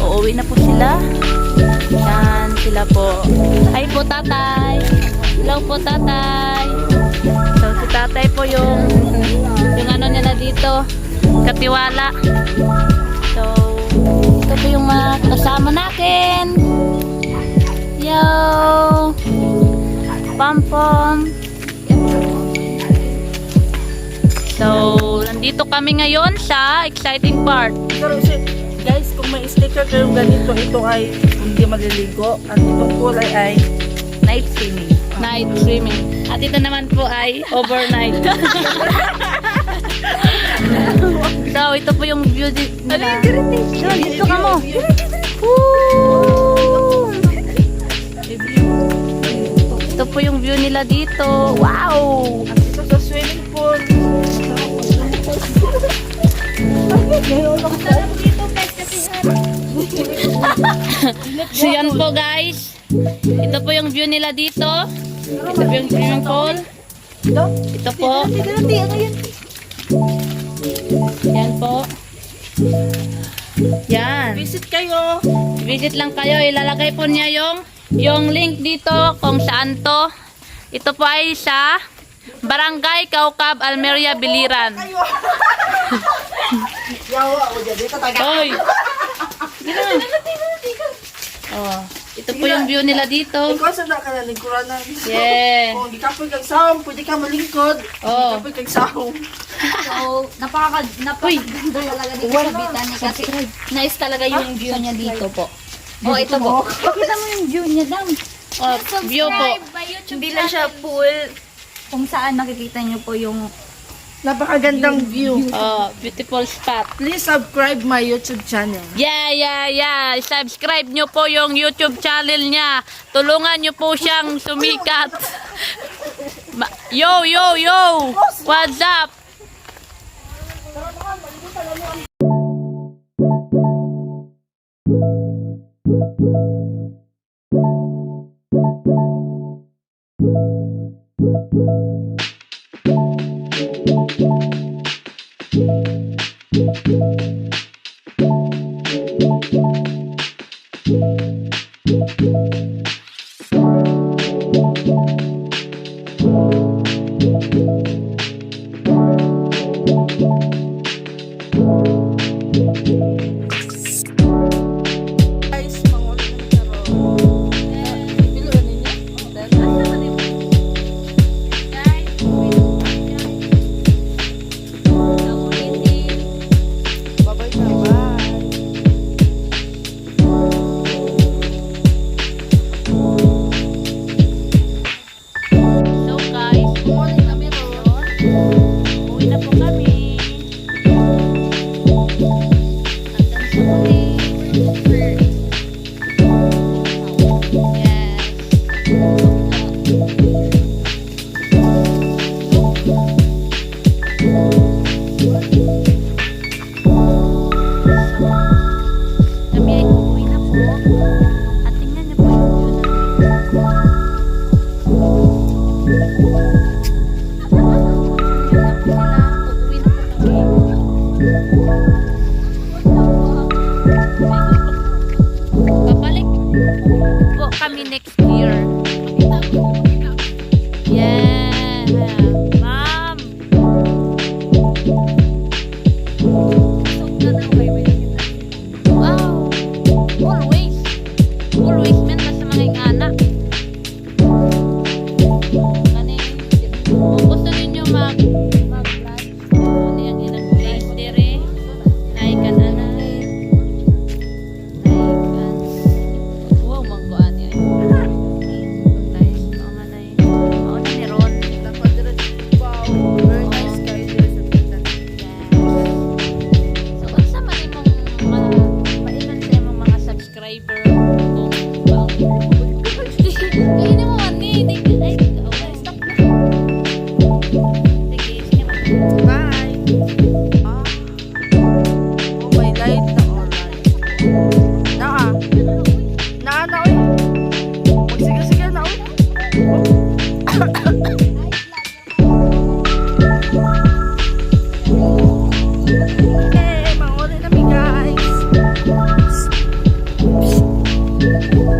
Uuwi na po sila. Yan sila po. Hi po tatay. Hello po tatay. So si tatay po yung ano nila dito, katiwala. So ito po yung mga kasama natin. Yo Pampom. So nandito kami ngayon sa exciting part. Guys, kung may sticker kayong ganito, ito ay hindi maliligo. At itong kulay ay night swimming. Night swimming. At ito naman po ay overnight. So, ito po yung view nila. So, dito ka mo. Ito po yung view nila dito. Wow! At ito sa swimming pool. So yan po guys. Ito po yung view nila dito. Ito po yung swimming pool. Ito po. Yan po. Yan. Visit kayo. Visit lang kayo. Ilalagay po niya yung link dito kung saan to. Ito po ay sa Barangay Kaukab, Almeria, Biliran. Hoy. Oh, ito po yung view nila dito. Ikaw sa ka na lingkuranan. Yeah. Kung hindi ka po kag sahom, pwede ka malingkod. Oh. Hindi ka po kag sahom. So, napakaganda talaga dito sa Bitani kasi nice talaga yung view niya dito po. Oh, ito po. Pakita mo yung view niya daw. Oh, view po. Hindi lang siya pool kung saan makikita niyo po yung Napakagandang view. Oh, beautiful spot. Please subscribe my YouTube channel. Yeah. Subscribe nyo po yung YouTube channel niya. Tulungan nyo po siyang sumikat. Yo! What's up? Guys, mangulit ng karon. Piluan ninyo? Asa man yung babay na, bye. So guys, Mangulit kami ron. uwi na po kami. Hanggang sa muli. Yes. Kami ay uuwi na po. At tingnan niyo po yung view namin. Uuwi na po kami. Babalik po kami next year. Yeah. Ma'am. Wow. Always. Always man sa mga anak. Kani, kung gusto ninyo mag-vlog, ano yung ilang place dire, naikan anay, naikan, wow, magkuhan yan. Guys, mga nai, mauna ni Ron. Dapat dire, wow, very nice guys dire sa Bintan. So, unsa man imong pailan sa imong mga subscriber kung Kainin mo man ni, ay, stop na. Sige, sige man. Bye. Ah. Oh my light na online. Naa. Naa na oy. Magsige-sige na oy. Hey, mangulit na mi guys.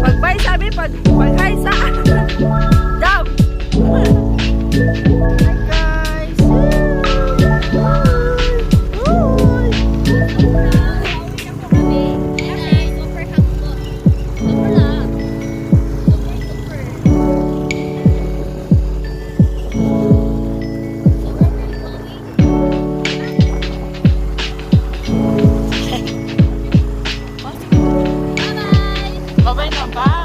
Pag-bye sabi, pag-hi sa dab. Hi guys. Uy. Bye-bye na, bye.